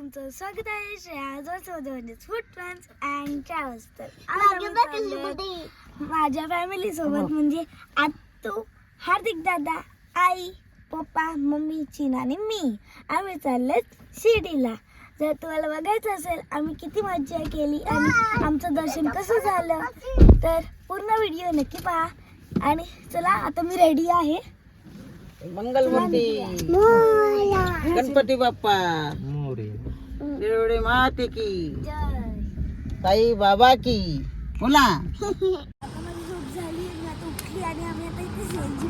तुमचं स्वागत आहे Shreya food friends and travels. तर माझ्या फॅमिली सोबत म्हणजे आत्तू, हार्दिक दादा, आई, पप्पा, मम्मी, चीना आणि मी आम्ही चालले शिर्डीला. जर तुम्हाला बघायचं असेल आम्ही किती मज्जा केली आणि आमचं दर्शन कसं झालं तर पूर्ण व्हिडिओ नक्की पहा. आणि चला आता मी रेडी आहे. मंगलमूर्ती गणपती बाप्पा मोरया माते की साई बाबा की बोला. आता माझी झोप झाली, मी आता उठली आणि आम्ही आता इथे सीएनजी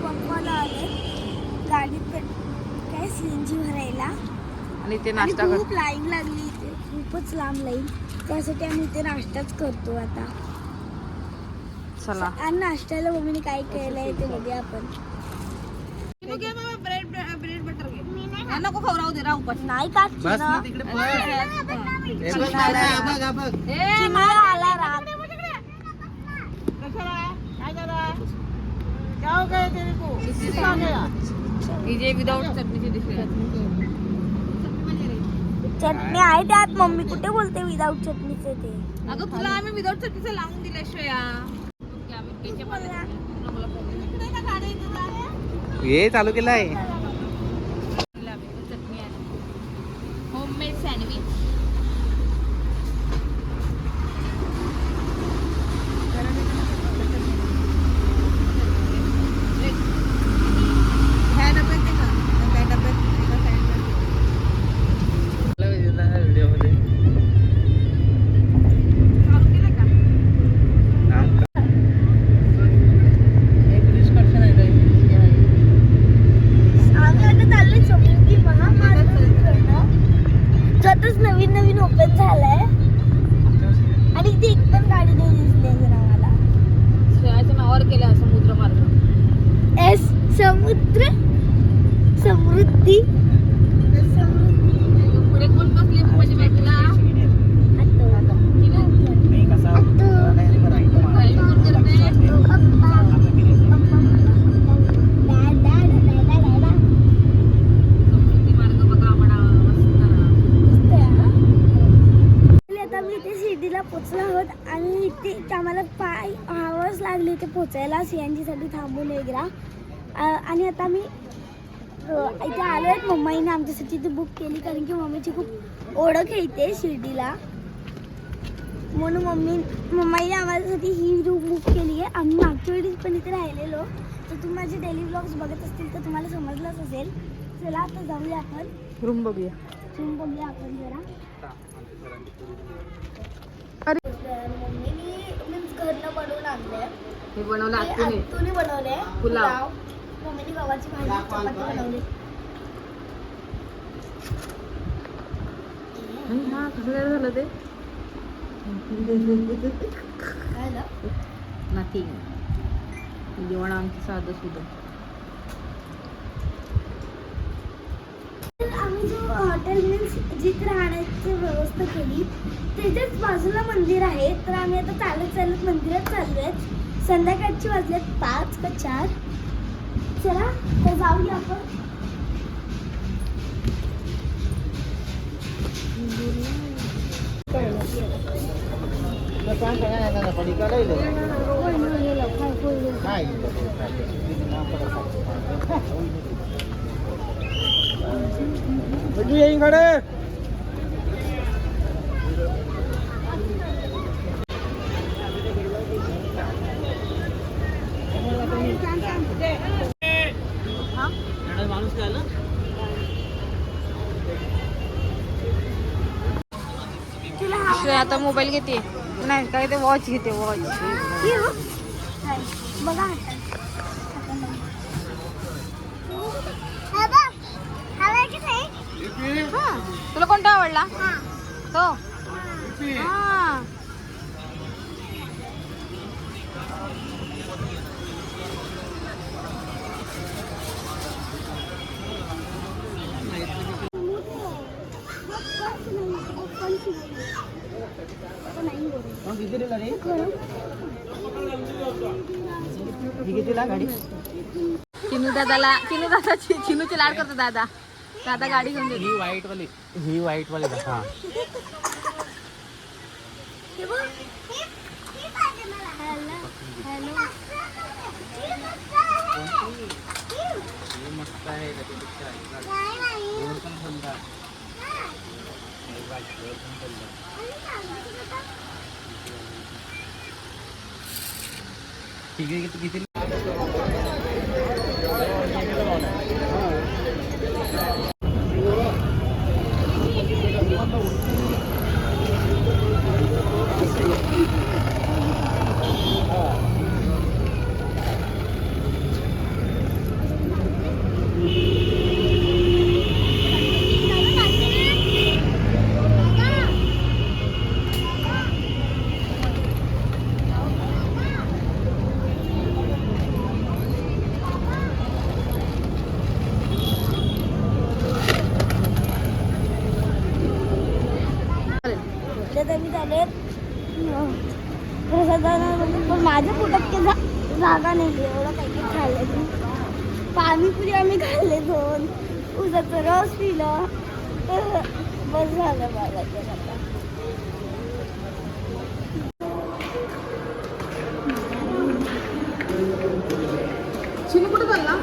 पंपाला आले. गाडीत काय सीएनजी भरायला आणि ते आणि खूप लाईन लागली इथे, खूपच लांब लाईन. त्यासाठी आम्ही इथे नाश्ताच करतो आता. चला आणि नाश्त्याला मम्मीने काय केलंय ते बघूया आपण. नको खवराव दे राहू पण नाही का आला राग. विदाउट चटणी चटणी आहे त्यात. मम्मी कुठे बोलते विदाउट चटणीचे ते. अगं तुला आम्ही विदाउट चटणीचं लावून दिलं श्रेया. हे चालू केलं आहे. चटणी आहे होममेड सँडविच. नवीन नवीन ओपन झालाय आणि इथे एक पण गाडी नाही दिसली अजून आम्हाला. श्रेयाच्या नावावर केलं समुद्र मार्ग. एस समुद्र समृद्धी. पुढे कोण बसले म्हणजे बाजूला पोचलो आहोत आणि इथे आम्हाला 5 आवर्स लागले ते पोचायला सीएनजी साठी थांबून वगैरे. आणि आता मी इथे आलो आहे. मम्मीने आमच्यासाठी इथे बुक केली कारण की मम्मीची खूप ओळख आहे इथे शिर्डीला, म्हणून मम्मीने आम्हासाठी ही रूम बुक केली आहे. आम्ही मागच्या वेळी पण इथे राहिलेलो, तर तुम्ही माझे डेली ब्लॉग्स बघत असतील तर तुम्हाला समजलंच असेल. चला आता जाऊया आपण रूम बघूया. रूम बघूया आपण जरा. मम्मीने मीन्स घरनं बनवून आणलंय. हे बनवलं आत्तूने बनवलंय पुलाव. मम्मीने गव्हाची भाजी चपाती बनवली. हा कसं काय झालं ते काय झालं? नथिंग. जेवण आमचं साधं सुद्धा. आम्ही जो हॉटेल मीन्स जिथे राहण्याची व्यवस्था केली त्याच्याच बाजूला मंदिर आहे. तर आम्ही आता चालत चालत मंदिरात चाललोय. संध्याकाळची वाजलेत 5 का 4. चला तर जाऊया आपण. माणूस काय ना आता मोबाईल घेते नाही काय ते वॉच घेते. वॉच बघा तुला कोणता आवडला तो. हा चिनू दादाची लाड करतो दादा. दादा गाडी घेऊन देतो. ही व्हाईट वाली हा. हे बघ. Hello hello. ही मस्त आहे त्याच्यापेक्षा दोन पण सुंदर. ठीक आहे किती मी झाले पण माझ्या पोटात जागा नाही एवढं काही काही खाल्लं. पाणीपुरी आम्ही खाल्ले 2, उसाचा रस पिलं, बस झालं मला ते आता. चिनी कुठे चालला?